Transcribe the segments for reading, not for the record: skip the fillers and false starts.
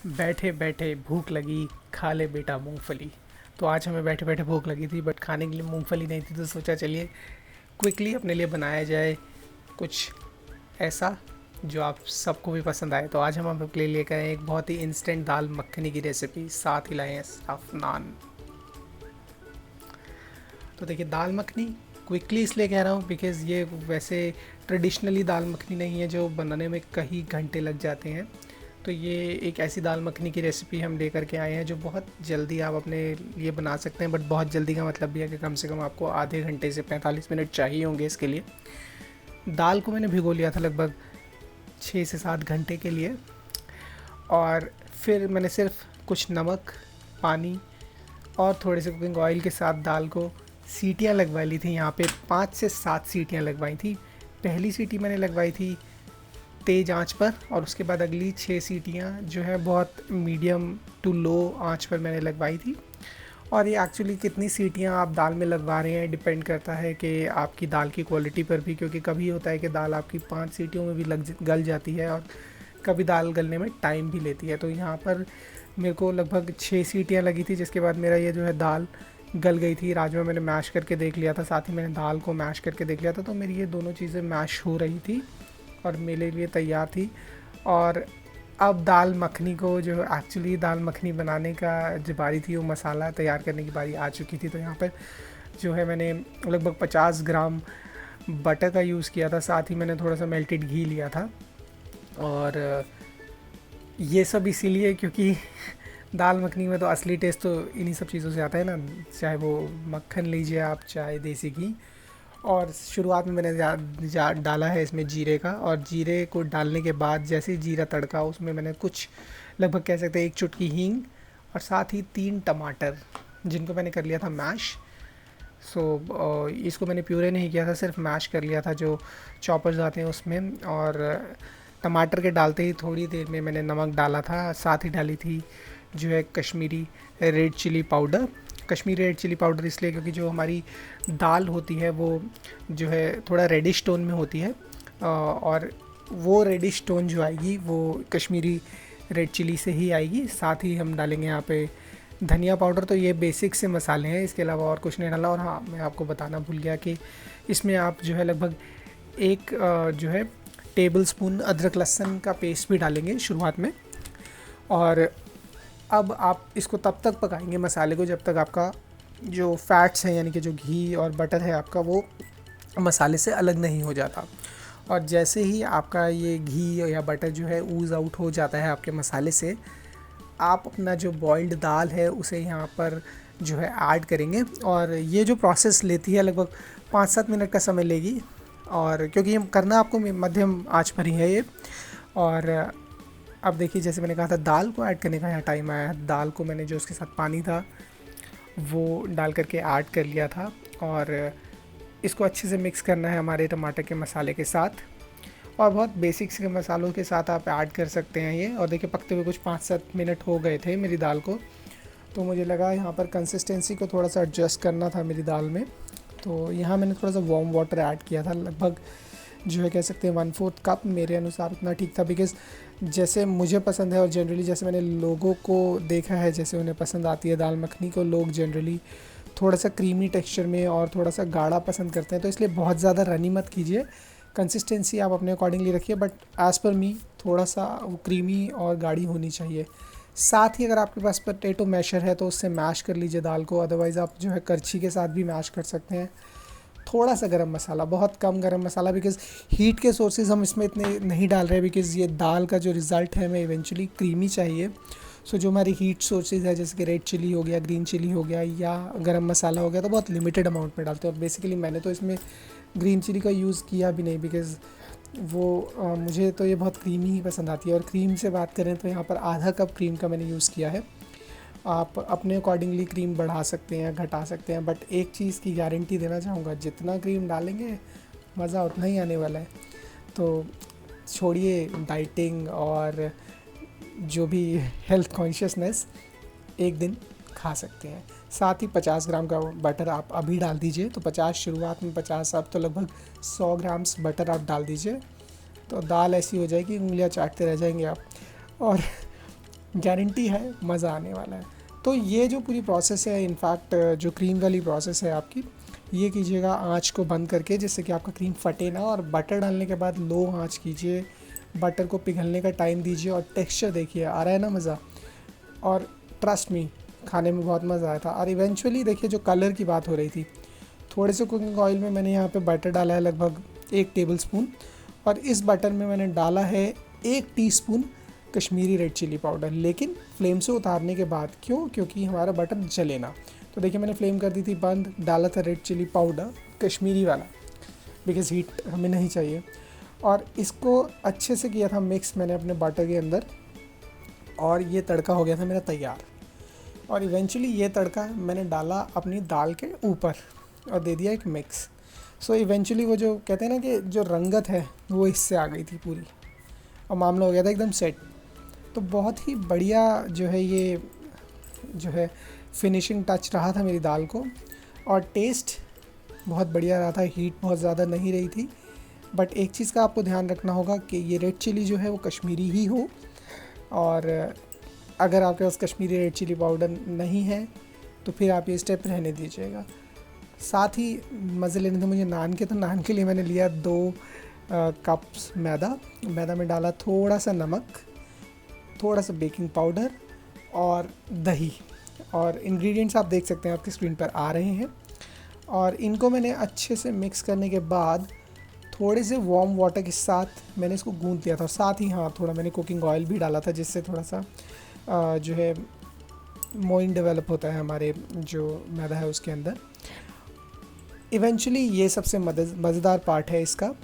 बैठे बैठे भूख लगी, खा ले बेटा मूंगफली। तो आज हमें बैठे बैठे भूख लगी थी, बट खाने के लिए मूंगफली नहीं थी, तो सोचा चलिए क्विकली अपने लिए बनाया जाए कुछ ऐसा जो आप सबको भी पसंद आए। तो आज हम आपके लिए लेकर आए एक बहुत ही इंस्टेंट दाल मखनी की रेसिपी, साथ ही लाए हैं साफ नान। तो देखिए, दाल मखनी क्विकली इसलिए कह रहा हूँ बिकॉज़ ये वैसे ट्रेडिशनली दाल मखनी नहीं है जो बनाने में कई घंटे लग जाते हैं। तो ये एक ऐसी दाल मखनी की रेसिपी हम लेकर के आए हैं जो बहुत जल्दी आप अपने लिए बना सकते हैं। बट बहुत जल्दी का मतलब भी है कि कम से कम आपको आधे घंटे से 45 मिनट चाहिए होंगे इसके लिए। दाल को मैंने भिगो लिया था लगभग 6 से 7 घंटे के लिए, और फिर मैंने सिर्फ कुछ नमक, पानी और थोड़े से कुकिंग ऑयल के साथ दाल को सीटियाँ लगवा ली थी। यहाँ पे 5 से 7 सीटियाँ लगवाई थी। पहली सीटी मैंने लगवाई थी तेज़ आंच पर, और उसके बाद अगली 6 सीटियाँ जो है बहुत मीडियम टू लो आंच पर मैंने लगवाई थी। और ये एक्चुअली कितनी सीटियाँ आप दाल में लगवा रहे हैं डिपेंड करता है कि आपकी दाल की क्वालिटी पर भी, क्योंकि कभी होता है कि दाल आपकी 5 सीटियों में भी गल जाती है और कभी दाल गलने में टाइम भी लेती है। तो यहाँ पर मेरे को लगभग 6 सीटियाँ लगी थी, जिसके बाद मेरा ये जो है दाल गल गई थी। राजमा मैंने मैश करके देख लिया था, साथ ही मैंने दाल को मैश करके देख लिया था, तो मेरी ये दोनों चीज़ें मैश हो रही थी और मेरे लिए तैयार थी। और अब दाल मखनी को, जो एक्चुअली दाल मखनी बनाने का जो बारी थी, वो मसाला तैयार करने की बारी आ चुकी थी। तो यहाँ पर जो है मैंने लगभग 50 ग्राम बटर का यूज़ किया था, साथ ही मैंने थोड़ा सा मेल्टेड घी लिया था। और ये सब इसीलिए क्योंकि दाल मखनी में तो असली टेस्ट तो इन्हीं सब चीज़ों से आता है ना, चाहे वो मक्खन लीजिए आप, चाहे देसी घी। और शुरुआत में मैंने डाला है इसमें जीरे का, और जीरे को डालने के बाद जैसे ही जीरा तड़का, उसमें मैंने कुछ लगभग कह सकते हैं 1 चुटकी हींग, और साथ ही 3 टमाटर जिनको मैंने कर लिया था मैश। इसको मैंने प्यूरे नहीं किया था, सिर्फ मैश कर लिया था जो चॉपर्स आते हैं उसमें। और टमाटर के डालते ही थोड़ी देर में मैंने नमक डाला था, साथ ही डाली थी जो है Kashmiri red chilli powder. Kashmiri red chilli powder इसलिए क्योंकि जो हमारी दाल होती है वो जो है थोड़ा रेडिश टोन में होती है, और वो रेडिश टोन जो आएगी वो कश्मीरी रेड चिली से ही आएगी। साथ ही हम डालेंगे यहाँ पे धनिया पाउडर। तो ये बेसिक से मसाले हैं, इसके अलावा और कुछ नहीं डाला। और हाँ, मैं आपको बताना भूल गया कि इसमें आप जो है लगभग एक जो है टेबल स्पून अदरक लहसुन का पेस्ट भी डालेंगे शुरुआत में। और अब आप इसको तब तक पकाएंगे मसाले को जब तक आपका जो फैट्स हैं, यानी कि जो घी और बटर है आपका, वो मसाले से अलग नहीं हो जाता। और जैसे ही आपका ये घी या बटर जो है ऊज़ आउट हो जाता है आपके मसाले से, आप अपना जो बॉइल्ड दाल है उसे यहाँ पर जो है ऐड करेंगे। और ये जो प्रोसेस लेती है लगभग 5-7 मिनट का समय लेगी, और क्योंकि ये करना आपको मध्यम आंच पर ही है ये। और अब देखिए, जैसे मैंने कहा था दाल को ऐड करने का यहाँ टाइम आया है। दाल को मैंने जो उसके साथ पानी था वो डाल करके ऐड कर लिया था, और इसको अच्छे से मिक्स करना है हमारे टमाटर के मसाले के साथ। और बहुत बेसिक्स के मसालों के साथ आप ऐड कर सकते हैं ये। और देखिए, पकते हुए कुछ 5-7 मिनट हो गए थे मेरी दाल को, तो मुझे लगा यहाँ पर कंसिस्टेंसी को थोड़ा सा एडजस्ट करना था मेरी दाल में। तो यहाँ मैंने थोड़ा सा वार्म वाटर ऐड किया था, लगभग जो है कह सकते हैं 1/4 कप। मेरे अनुसार उतना ठीक था, बिकॉज़ जैसे मुझे पसंद है और जनरली जैसे मैंने लोगों को देखा है, जैसे उन्हें पसंद आती है दाल मखनी को, लोग जनरली थोड़ा सा क्रीमी टेक्सचर में और थोड़ा सा गाढ़ा पसंद करते हैं। तो इसलिए बहुत ज़्यादा रनी मत कीजिए, कंसिस्टेंसी आप अपने अकॉर्डिंगली रखिए, बट एज़ पर मी थोड़ा सा वो क्रीमी और गाढ़ी होनी चाहिए। साथ ही अगर आपके पास पोटैटो मैशर है तो उससे मैश कर लीजिए दाल को, अदरवाइज़ आप जो है करछी के साथ भी मैश कर सकते हैं। थोड़ा सा गरम मसाला, बहुत कम गरम मसाला, बिकॉज़ हीट के सोर्सेज हम इसमें इतने नहीं डाल रहे हैं, बिकॉज़ ये दाल का जो रिज़ल्ट है हमें इवेंचुअली क्रीमी चाहिए। जो हमारी हीट सोर्सेज है, जैसे कि रेड चिली हो गया, ग्रीन चिली हो गया, या गरम मसाला हो गया, तो बहुत लिमिटेड अमाउंट में डालते हैं। और बेसिकली मैंने तो इसमें ग्रीन चिली का यूज़ किया भी नहीं, बिकॉज़ मुझे तो ये बहुत क्रीमी ही पसंद आती है। और क्रीम से बात करें तो यहाँ पर आधा कप क्रीम का मैंने यूज़ किया है। आप अपने अकॉर्डिंगली क्रीम बढ़ा सकते हैं, घटा सकते हैं, बट एक चीज़ की गारंटी देना चाहूँगा, जितना क्रीम डालेंगे मज़ा उतना ही आने वाला है। तो छोड़िए डाइटिंग और जो भी हेल्थ कॉन्शियसनेस, एक दिन खा सकते हैं। साथ ही 50 ग्राम का बटर आप अभी डाल दीजिए। तो 50 शुरुआत में, 50 अब तो लगभग 100 ग्राम्स बटर आप डाल दीजिए। तो दाल ऐसी हो जाएगी, उंगलियां चाटते रह जाएंगे आप। और गारंटी है मज़ा आने वाला है। तो ये जो पूरी प्रोसेस है, इनफैक्ट जो क्रीम वाली प्रोसेस है आपकी, ये कीजिएगा आँच को बंद करके, जिससे कि आपका क्रीम फटे ना। और बटर डालने के बाद लो आँच कीजिए, बटर को पिघलने का टाइम दीजिए, और टेक्सचर देखिए आ रहा है ना मज़ा। और ट्रस्ट मी, खाने में बहुत मज़ा आया था। और इवेंचुअली देखिए, जो कलर की बात हो रही थी, थोड़े से कुकिंग ऑयल में मैंने यहाँ पे बटर डाला है लगभग 1 टेबलस्पून, और इस बटर में मैंने डाला है 1 teaspoon Kashmiri red chilli powder, लेकिन फ्लेम से उतारने के बाद। क्यों? क्योंकि हमारा बटर जले ना। तो देखिए, मैंने फ्लेम कर दी थी बंद, डाला था रेड चिली पाउडर कश्मीरी वाला, बिकॉज़ हीट हमें नहीं चाहिए, और इसको अच्छे से किया था मिक्स मैंने अपने बटर के अंदर, और ये तड़का हो गया था मेरा तैयार। और इवेंचुअली ये तड़का मैंने डाला अपनी दाल के ऊपर और दे दिया एक मिक्स। सो इवेंचुअली वो जो कहते हैं ना कि जो रंगत है वो इससे आ गई थी पूरी, और मामला हो गया था एकदम सेट। तो बहुत ही बढ़िया जो है ये जो है फिनिशिंग टच रहा था मेरी दाल को, और टेस्ट बहुत बढ़िया रहा था। हीट बहुत ज़्यादा नहीं रही थी। बट एक चीज़ का आपको ध्यान रखना होगा कि ये रेड चिली जो है वो कश्मीरी ही हो, और अगर आपके पास कश्मीरी रेड चिली पाउडर नहीं है तो फिर आप ये स्टेप रहने दीजिएगा। साथ ही मज़े लेने थे मुझे नान के, तो नान के लिए मैंने लिया 2 कप्स मैदा में डाला थोड़ा सा नमक, थोड़ा सा बेकिंग पाउडर और दही, और इंग्रेडिएंट्स आप देख सकते हैं आपकी स्क्रीन पर आ रहे हैं। और इनको मैंने अच्छे से मिक्स करने के बाद थोड़े से वार्म वाटर के साथ मैंने इसको गूंद दिया था। साथ ही हाँ, थोड़ा मैंने कुकिंग ऑयल भी डाला था, जिससे थोड़ा सा जो है मोइन डेवलप होता है हमारे जो मैदा है उसके अंदर। इवेंचुअली ये सबसे मज़ेदार पार्ट है इसका,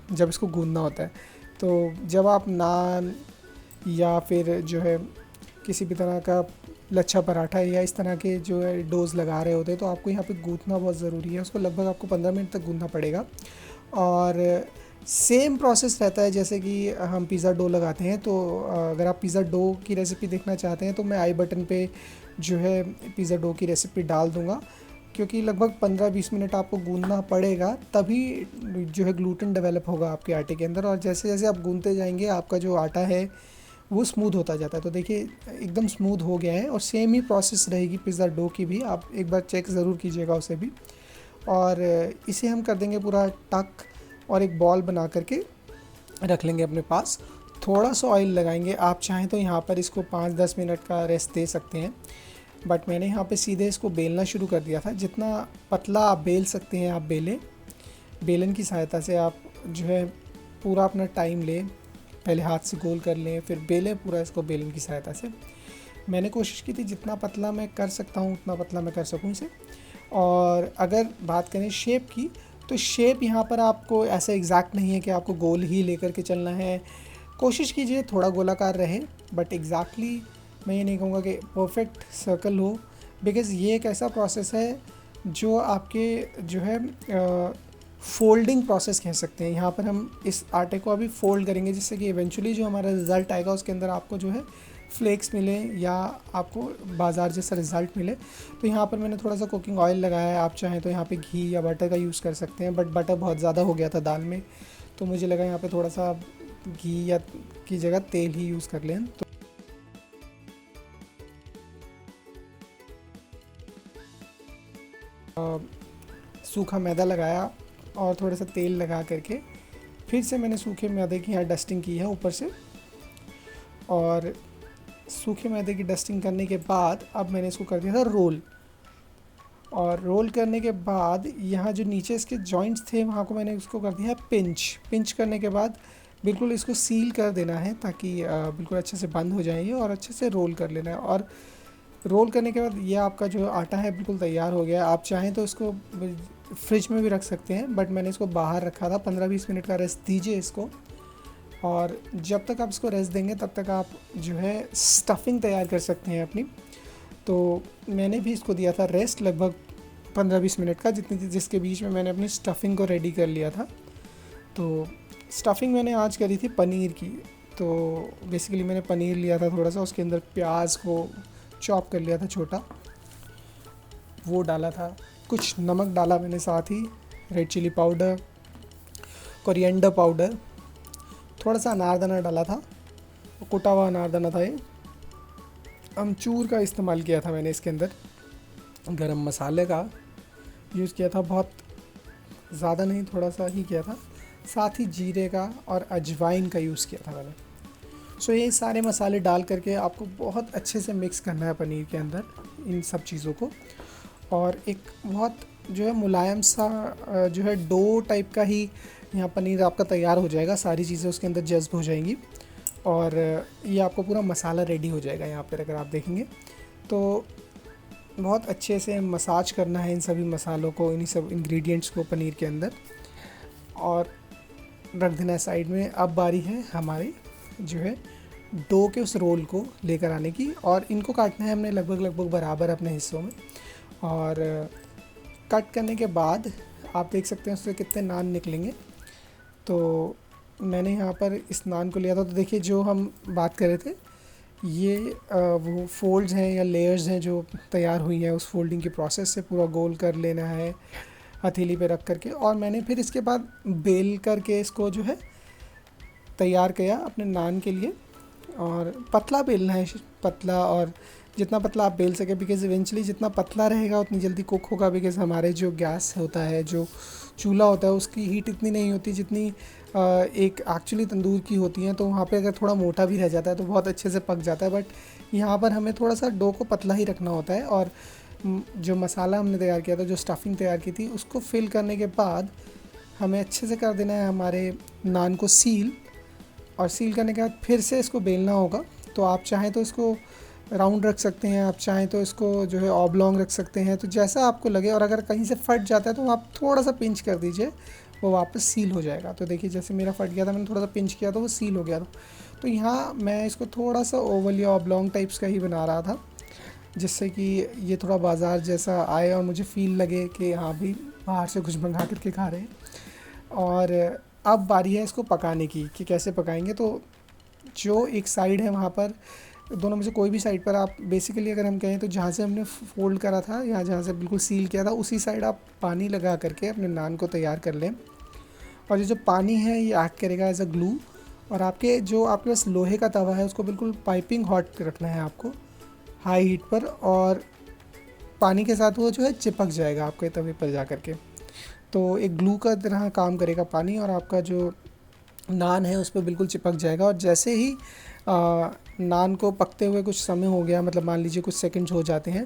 जब इसको गूंदना होता है। तो जब आप नान या फिर जो है किसी भी तरह का लच्छा पराठा या इस तरह के जो है डोज लगा रहे होते हैं, तो आपको यहाँ पे गूंथना बहुत ज़रूरी है। उसको लगभग आपको 15 मिनट तक गूंथना पड़ेगा। और सेम प्रोसेस रहता है जैसे कि हम पिज़्ज़ा डो लगाते हैं। तो अगर आप पिज़्ज़ा डो की रेसिपी देखना चाहते हैं तो मैं आई बटन पे जो है पिज़्ज़ा डो की रेसिपी डाल दूँगा, क्योंकि लगभग 15-20 मिनट आपको गूंदना पड़ेगा, तभी जो है ग्लूटेन डेवलप होगा आपके आटे के अंदर। और जैसे जैसे आप गूंदते जाएंगे आपका जो आटा है वो स्मूथ होता जाता है। तो देखिए एकदम स्मूथ हो गया है, और सेम ही प्रोसेस रहेगी पिज़्ज़ा डो की भी। आप एक बार चेक ज़रूर कीजिएगा उसे भी। और इसे हम कर देंगे पूरा टक, और एक बॉल बना करके रख लेंगे अपने पास। थोड़ा सा ऑयल लगाएंगे, आप चाहें तो यहाँ पर इसको 5-10 मिनट का रेस्ट दे सकते हैं, बट मैंने यहाँ पे सीधे इसको बेलना शुरू कर दिया था। जितना पतला आप बेल सकते हैं आप बेलें, बेलन की सहायता से आप जो है पूरा अपना टाइम लें, पहले हाथ से गोल कर लें, फिर बेलें पूरा इसको बेलन की सहायता से। मैंने कोशिश की थी जितना पतला मैं कर सकता हूँ उतना पतला मैं कर सकूँ इसे। और अगर बात करें शेप की, तो शेप यहाँ पर आपको ऐसा एग्जैक्ट नहीं है कि आपको गोल ही लेकर के चलना है। कोशिश कीजिए थोड़ा गोलाकार रहे, बट एग्जैक्टली मैं ये नहीं कहूँगा कि परफेक्ट सर्कल हो, बिकॉज़ ये एक ऐसा प्रोसेस है जो आपके जो है फोल्डिंग प्रोसेस कह सकते हैं। यहाँ पर हम इस आटे को अभी फोल्ड करेंगे, जिससे कि इवेंचुअली जो हमारा रिज़ल्ट आएगा उसके अंदर आपको जो है फ्लेक्स मिले या आपको बाज़ार जैसा रिज़ल्ट मिले। तो यहाँ पर मैंने थोड़ा सा कुकिंग ऑयल लगाया है, आप चाहें तो यहाँ पे घी या बटर का यूज़ कर सकते हैं, बट बटर बहुत ज़्यादा हो गया था दाल में, तो मुझे लगा यहाँ पे थोड़ा सा घी या की जगह तेल ही यूज़ कर लें। तो सूखा मैदा लगाया और थोड़ा सा तेल लगा करके फिर से मैंने सूखे मैदे की यहाँ डस्टिंग की है ऊपर से। और सूखे मैदे की डस्टिंग करने के बाद अब मैंने इसको कर दिया था रोल। और रोल करने के बाद यहाँ जो नीचे इसके जॉइंट्स थे वहाँ को मैंने उसको कर दिया है पिंच करने के बाद बिल्कुल इसको सील कर देना है, ताकि बिल्कुल अच्छे से बंद हो जाएंगे, और अच्छे से रोल कर लेना है। और रोल करने के बाद ये आपका जो आटा है बिल्कुल तैयार हो गया है। आप चाहें तो इसको फ्रिज में भी रख सकते हैं, बट मैंने इसको बाहर रखा था। 15-20 मिनट का रेस्ट दीजिए इसको, और जब तक आप इसको रेस्ट देंगे तब तक आप जो है स्टफिंग तैयार कर सकते हैं अपनी। तो मैंने भी इसको दिया था रेस्ट लगभग 15-20 मिनट का, जिसके बीच में मैंने अपनी स्टफिंग को रेडी कर लिया था। तो स्टफिंग मैंने आज करी थी पनीर की। तो बेसिकली मैंने पनीर लिया था थोड़ा सा, उसके अंदर प्याज को चॉप कर लिया था छोटा, वो डाला था, कुछ नमक डाला मैंने, साथ ही red chilli powder, coriander powder, थोड़ा सा अनारदाना डाला था, कुटा हुआ अनारदाना था ये, अमचूर का इस्तेमाल किया था मैंने इसके अंदर, गरम मसाले का यूज़ किया था, बहुत ज़्यादा नहीं, थोड़ा सा ही किया था। साथ ही जीरे का और अजवाइन का यूज़ किया था मैंने। सो ये सारे मसाले डाल करके आपको बहुत अच्छे से मिक्स करना है पनीर के अंदर इन सब चीज़ों को, और एक बहुत जो है मुलायम सा जो है डो टाइप का ही यहाँ पनीर आपका तैयार हो जाएगा। सारी चीज़ें उसके अंदर जज़्ब हो जाएंगी और ये आपका पूरा मसाला रेडी हो जाएगा। यहाँ पर अगर आप देखेंगे तो बहुत अच्छे से मसाज करना है इन सभी मसालों को, इन्हीं सब इंग्रेडिएंट्स को पनीर के अंदर, और रख देना है साइड में। अब बारी है हमारी जो है डो के उस रोल को लेकर आने की, और इनको काटना है हमने लगभग बराबर अपने हिस्सों में। और कट करने के बाद आप देख सकते हैं उससे कितने नान निकलेंगे। तो मैंने यहाँ पर इस नान को लिया था। तो देखिए जो हम बात कर रहे थे, ये वो फोल्ड्स हैं या लेयर्स हैं जो तैयार हुई हैं उस फोल्डिंग के प्रोसेस से। पूरा गोल कर लेना है हथेली पे रख करके, और मैंने फिर इसके बाद बेल करके इसको जो है तैयार किया अपने नान के लिए। और पतला बेलना है, पतला, और जितना पतला आप बेल सके, बिकॉज़ इवेंचुअली जितना पतला रहेगा उतनी जल्दी कुक होगा। बिकॉज़ हमारे जो गैस होता है, जो चूल्हा होता है, उसकी हीट इतनी नहीं होती जितनी एक एक्चुअली तंदूर की होती है। तो वहाँ पे अगर थोड़ा मोटा भी रह जाता है तो बहुत अच्छे से पक जाता है। बट यहाँ पर हमें थोड़ा सा डो को पतला ही रखना होता है। और जो मसाला हमने तैयार किया था, जो स्टफिंग तैयार की थी, उसको फिल करने के बाद हमें अच्छे से कर देना है हमारे नान को सील। और सील करने के बाद फिर से इसको बेलना होगा। तो आप चाहें तो इसको राउंड रख सकते हैं, आप चाहें तो इसको जो है ऑबलॉन्ग रख सकते हैं, तो जैसा आपको लगे। और अगर कहीं से फट जाता है तो आप थोड़ा सा पिंच कर दीजिए, वो वापस सील हो जाएगा। तो देखिए जैसे मेरा फट गया था, मैंने थोड़ा सा पिंच किया तो वो सील हो गया था। तो यहाँ मैं इसको थोड़ा सा ओवल या ऑबलॉन्ग टाइप्स का ही बना रहा था, जिससे कि ये थोड़ा बाज़ार जैसा आए और मुझे फ़ील लगे कि हाँ भी बाहर से कुछ मंगा करके खा रहे हैं। और अब बारी है इसको पकाने की कि कैसे पकाएंगे। तो जो एक साइड है वहाँ पर, दोनों में से कोई भी साइड पर आप बेसिकली अगर हम कहें तो जहाँ से हमने फ़ोल्ड करा था या जहाँ से बिल्कुल सील किया था, उसी साइड आप पानी लगा करके अपने नान को तैयार कर लें। और ये जो पानी है ये एक्ट करेगा एज अ ग्लू। और आपके पास लोहे का तवा है, उसको बिल्कुल पाइपिंग हॉट रखना है आपको, हाई हीट पर। और पानी के साथ वो जो है चिपक जाएगा आपके तवे पर जा कर के। तो एक ग्लू का तरह काम करेगा पानी, और आपका जो नान है उस पर बिल्कुल चिपक जाएगा। और जैसे ही नान को पकते हुए कुछ समय हो गया, मतलब मान लीजिए कुछ सेकंड्स हो जाते हैं,